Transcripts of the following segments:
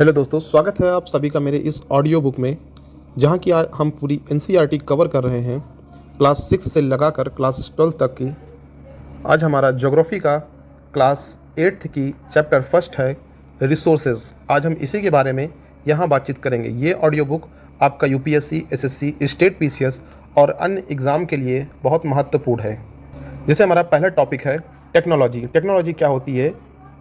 Hello दोस्तों, स्वागत है आप सभी का मेरे इस ऑडियो बुक में, जहाँ की आज हम पूरी एनसीईआरटी कवर कर रहे हैं क्लास 6 से लगाकर क्लास 12 तक की। आज हमारा ज्योग्राफी का क्लास 8 की चैप्टर फर्स्ट है रिसोर्सेज। आज हम इसी के बारे में यहाँ बातचीत करेंगे। ये ऑडियो बुक आपका यूपीएससी, एसएससी, स्टेट पीसीएस और अन्य एग्ज़ाम के लिए बहुत महत्वपूर्ण है। जैसे हमारा पहला टॉपिक है टेक्नोलॉजी। टेक्नोलॉजी क्या होती है?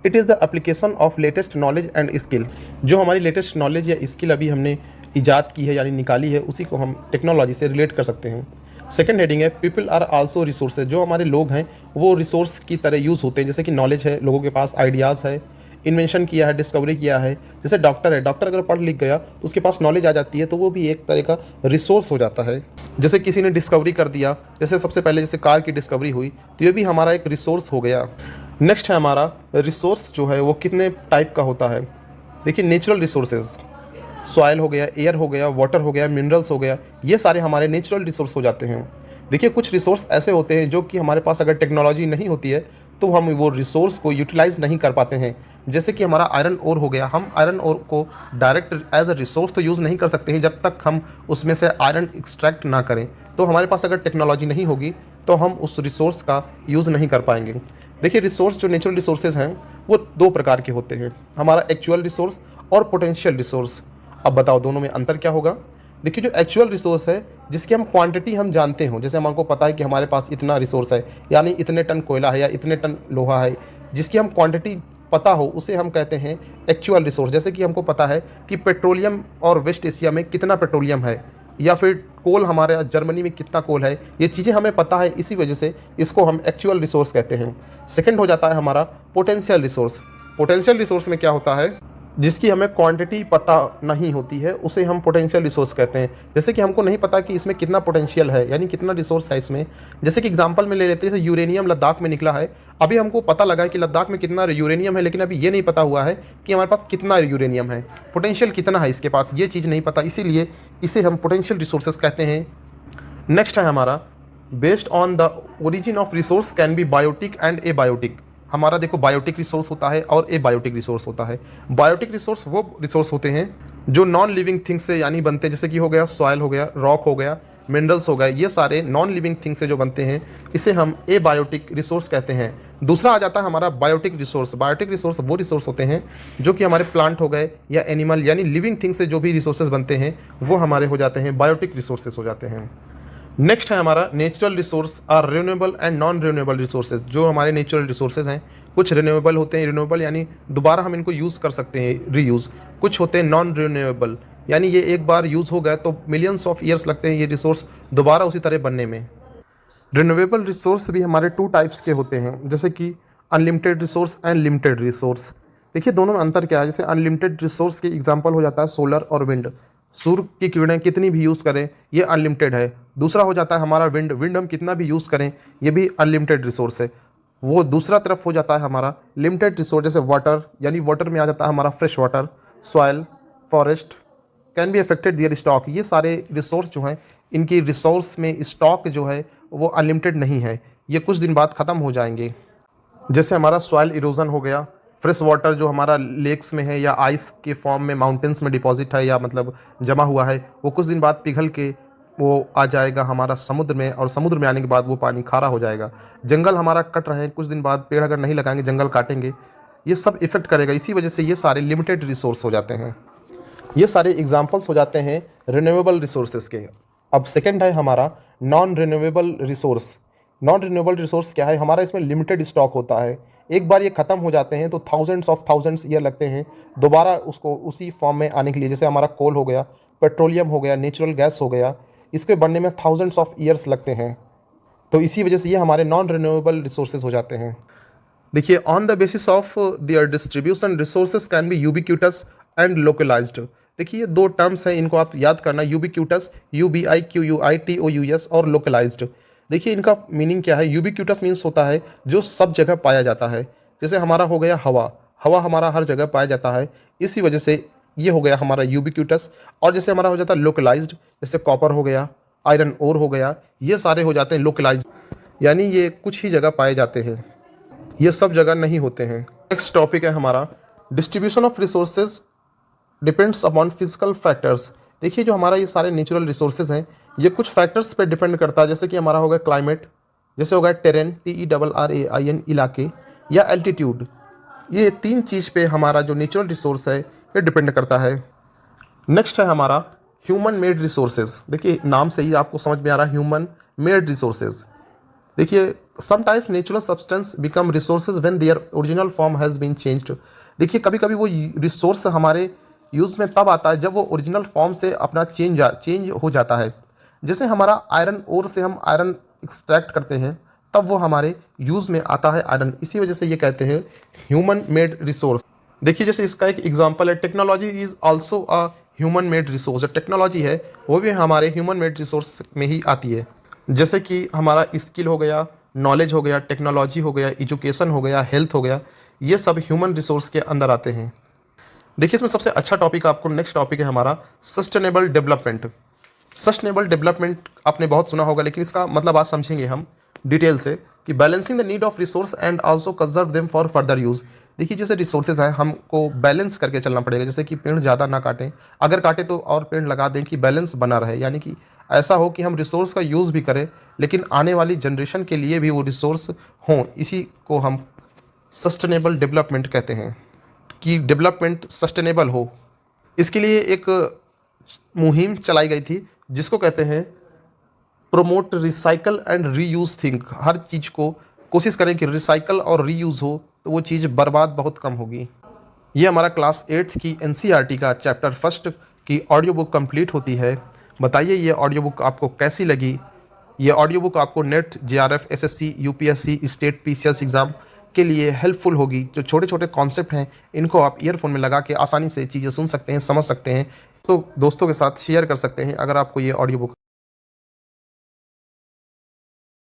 It is the application of latest knowledge and skill. जो हमारी लेटेस्ट नॉलेज या स्किल अभी हमने ईजाद की है यानी निकाली है, उसी को हम टेक्नोलॉजी से रिलेट कर सकते हैं। सेकंड हेडिंग है पीपल आर आल्सो रिसोर्सेज। जो हमारे लोग हैं वो रिसोर्स की तरह यूज़ होते हैं। जैसे कि नॉलेज है, लोगों के पास आइडियाज़ है, इन्वेंशन किया है, डिस्कवरी किया है। जैसे डॉक्टर है, डॉक्टर अगर पढ़ लिख गया तो उसके पास नॉलेज आ जाती है, तो वो भी एक तरह का रिसोर्स हो जाता है। जैसे किसी ने डिस्कवरी कर दिया, जैसे सबसे पहले जैसे कार की डिस्कवरी हुई, तो ये भी हमारा एक रिसोर्स हो गया। नेक्स्ट है हमारा रिसोर्स जो है वो कितने टाइप का होता है। देखिए, नेचुरल रिसोर्सेज, सॉइल हो गया, एयर हो गया, वाटर हो गया, मिनरल्स हो गया, ये सारे हमारे नेचुरल रिसोर्स हो जाते हैं। देखिए, कुछ रिसोर्स ऐसे होते हैं जो कि हमारे पास अगर टेक्नोलॉजी नहीं होती है तो हम वो रिसोर्स को यूटिलाइज़ नहीं कर पाते हैं। जैसे कि हमारा आयरन ओर हो गया, हम आयरन ओर को डायरेक्ट एज अ रिसोर्स तो यूज़ नहीं कर सकते हैं जब तक हम उसमें से आयरन एक्सट्रैक्ट ना करें। तो हमारे पास अगर टेक्नोलॉजी नहीं होगी तो हम उस रिसोर्स का यूज़ नहीं कर पाएंगे। देखिए, रिसोर्स जो नेचुरल रिसोर्सेज हैं वो दो प्रकार के होते हैं, हमारा एक्चुअल रिसोर्स और पोटेंशियल रिसोर्स। अब बताओ दोनों में अंतर क्या होगा? देखिए, जो एक्चुअल रिसोर्स है जिसकी हम क्वांटिटी हम जानते हो, जैसे हमको पता है कि हमारे पास इतना रिसोर्स है, यानी इतने टन कोयला है या इतने टन लोहा है, जिसकी हम क्वांटिटी पता हो, उसे हम कहते हैं एक्चुअल रिसोर्स। जैसे कि हमको पता है कि पेट्रोलियम और वेस्ट एशिया में कितना पेट्रोलियम है, या फिर कोल हमारे यहाँ जर्मनी में कितना कोल है, ये चीज़ें हमें पता है, इसी वजह से इसको हम एक्चुअल रिसोर्स कहते हैं। सेकंड हो जाता है हमारा पोटेंशियल रिसोर्स। पोटेंशियल रिसोर्स में क्या होता है, जिसकी हमें क्वांटिटी पता नहीं होती है, उसे हम पोटेंशियल रिसोर्स कहते हैं। जैसे कि हमको नहीं पता कि इसमें कितना पोटेंशियल है, यानी कितना रिसोर्स है इसमें। जैसे कि एग्जांपल में ले लेते हैं, यूरेनियम लद्दाख में निकला है। अभी हमको पता लगा है कि लद्दाख में कितना यूरेनियम है, लेकिन अभी ये नहीं पता हुआ है कि हमारे पास कितना यूरेनियम है, पोटेंशियल कितना है इसके पास, ये चीज़ नहीं पता, इसीलिए इसे हम पोटेंशियल रिसोर्सेज कहते हैं। नेक्स्ट है हमारा based on the origin of resource can be biotic and abiotic. हमारा देखो, बायोटिक रिसोर्स होता है और ए बायोटिक रिसोर्स होता है। बायोटिक रिसोर्स वो रिसोर्स होते हैं जो नॉन लिविंग थिंग्स से यानी बनते हैं। जैसे कि हो गया सॉइल हो गया, रॉक हो गया, मिनरल्स हो गए, ये सारे नॉन लिविंग थिंग्स से जो बनते हैं, इसे हम ए बायोटिक रिसोर्स कहते हैं। दूसरा आ जाता है हमारा बायोटिक रिसोर्स। बायोटिक रिसोर्स वो रिसोर्स होते हैं जो कि हमारे प्लांट हो गए या एनिमल यानी लिविंग थिंग्स से जो भी रिसोर्सेज बनते हैं वो हमारे हो जाते हैं बायोटिक रिसोर्सेज हो जाते हैं। नेक्स्ट है हमारा natural resource are renewable and non renewable resources. जो हमारे नेचुरल रिसोर्सेज हैं, कुछ रिन्यूएबल होते हैं, रिन्यूएबल यानी दोबारा हम इनको यूज़ कर सकते हैं, रीयूज़। कुछ होते हैं नॉन रिन्यूएबल, यानी ये एक बार यूज़ हो गए तो मिलियंस ऑफ ईयर्स लगते हैं ये रिसोर्स दोबारा उसी तरह बनने में। रिन्यूएबल रिसोर्स भी हमारे टू टाइप्स के होते हैं, जैसे कि unlimited resource and limited resource. देखिए, दोनों में अंतर क्या है। जैसे अनलिमिटेड रिसोर्स के एग्जांपल हो जाता है सोलर और विंड। सूर्य की किरणें कितनी भी यूज़ करें ये अनलिमिटेड है। दूसरा हो जाता है हमारा विंड। विंड हम कितना भी यूज़ करें ये भी अनलिमिटेड रिसोर्स है। वो दूसरा तरफ हो जाता है हमारा लिमिटेड रिसोर्स, जैसे वाटर, यानी वाटर में आ जाता है हमारा fresh water, soil, forest can be affected their stock. ये सारे रिसोर्स जो हैं, इनकी रिसोर्स में स्टॉक जो है वो अनलिमिटेड नहीं है, ये कुछ दिन बाद ख़त्म हो जाएंगे। जैसे हमारा सॉइल इरोजन हो गया, फ्रेश वाटर जो हमारा लेक्स में है या आइस के फॉर्म में माउंटेन्स में डिपॉजिट है या मतलब जमा हुआ है, वो कुछ दिन बाद पिघल के वो आ जाएगा हमारा समुद्र में, और समुद्र में आने के बाद वो पानी खारा हो जाएगा। जंगल हमारा कट रहे हैं, कुछ दिन बाद पेड़ अगर नहीं लगाएंगे, जंगल काटेंगे, ये सब इफेक्ट करेगा। इसी वजह से ये सारे लिमिटेड रिसोर्स हो जाते हैं। ये सारे एग्जाम्पल्स हो जाते हैं रिन्यूएबल रिसोर्सेज के। अब सेकेंड है हमारा non renewable resource. Non renewable resource क्या है? हमारा इसमें लिमिटेड स्टॉक होता है। एक बार ये ख़त्म हो जाते हैं तो थाउजेंड्स ईयर लगते हैं दोबारा उसको उसी फॉर्म में आने के लिए। जैसे हमारा कोल हो गया, पेट्रोलियम हो गया, नेचुरल गैस हो गया, इसके बनने में थाउजेंड्स ऑफ ईयर्स लगते हैं। तो इसी वजह से ये हमारे नॉन रिन्यूएबल रिसोर्सेज हो जाते हैं। देखिए, on the basis of their distribution resources can be ubiquitous and localised. देखिए, ये दो टर्म्स हैं, इनको आप याद करना, यूबिक्यूटस, UBIQUITOUS, और लोकलाइज्ड। देखिए, इनका मीनिंग क्या है। यूबिक्यूटस मीन्स होता है जो सब जगह पाया जाता है। जैसे हमारा हो गया हवा, हवा हमारा हर जगह पाया जाता है, इसी वजह से ये हो गया हमारा यूबिक्यूटस। और जैसे हमारा हो जाता है लोकलाइज्ड, जैसे कॉपर हो गया, आयरन ओर हो गया, ये सारे हो जाते हैं लोकलाइज्ड, यानी ये कुछ ही जगह पाए जाते हैं, ये सब जगह नहीं होते हैं। नेक्स्ट टॉपिक है हमारा distribution of resources depends upon physical factors. देखिए जो हमारा ये सारे नेचुरल रिसोर्सेज हैं ये कुछ फैक्टर्स पे डिपेंड करता है, जैसे कि हमारा होगा क्लाइमेट, जैसे होगा टेरेन TERRAIN इलाके, या एल्टीट्यूड। ये 3 चीज़ पे हमारा जो नेचुरल रिसोर्स है ये डिपेंड करता है। नेक्स्ट है हमारा ह्यूमन मेड रिसोर्सेज। देखिए नाम से ही आपको समझ में आ रहा है ह्यूमन मेड रिसोर्सेज। देखिए sometimes natural substance become resources when their original form has been changed. देखिए कभी कभी वो रिसोर्स हमारे यूज़ में तब आता है जब वो ओरिजिनल फॉर्म से अपना चेंज हो जाता है। जैसे हमारा आयरन ओर से हम आयरन एक्सट्रैक्ट करते हैं तब वो हमारे यूज़ में आता है आयरन, इसी वजह से ये कहते हैं ह्यूमन मेड रिसोर्स। देखिए जैसे इसका एक एग्जांपल है, technology is also a human made resource. जो टेक्नोलॉजी है वो भी हमारे ह्यूमन मेड रिसोर्स में ही आती है। जैसे कि हमारा स्किल हो गया, नॉलेज हो गया, टेक्नोलॉजी हो गया, एजुकेशन हो गया, हेल्थ हो गया, ये सब ह्यूमन रिसोर्स के अंदर आते हैं। देखिए इसमें सबसे अच्छा टॉपिक आपको नेक्स्ट टॉपिक है हमारा सस्टेनेबल डेवलपमेंट। सस्टेनेबल डेवलपमेंट आपने बहुत सुना होगा, लेकिन इसका मतलब आज समझेंगे हम डिटेल से कि balancing the need of resource and also conserve them for further use. देखिए जैसे रिसोर्सेज हैं हमको बैलेंस करके चलना पड़ेगा, जैसे कि पेड़ ज़्यादा ना काटें, अगर काटें तो और पेड़ लगा दें कि बैलेंस बना रहे, यानी कि ऐसा हो कि हम रिसोर्स का यूज़ भी करें लेकिन आने वाली जनरेशन के लिए भी वो रिसोर्स हों। इसी को हम सस्टेनेबल डेवलपमेंट कहते हैं कि डेवलपमेंट सस्टेनेबल हो। इसके लिए एक मुहिम चलाई गई थी जिसको कहते हैं promote recycle and reuse think. हर चीज़ को कोशिश करें कि रिसाइकल और रीयूज़ हो तो वो चीज़ बर्बाद बहुत कम होगी। ये हमारा क्लास 8 की NCERT का चैप्टर फर्स्ट की ऑडियो बुक कंप्लीट होती है। बताइए ये ऑडियो बुक आपको कैसी लगी। ये ऑडियो बुक आपको net, JRF, SSC, UPSC, state PCS exam के लिए हेल्पफुल होगी। जो छोटे छोटे कॉन्सेप्ट हैं इनको आप ईयरफोन में लगा के आसानी से चीज़ें सुन सकते हैं, समझ सकते हैं, तो दोस्तों के साथ शेयर कर सकते हैं अगर आपको ये ऑडियो बुक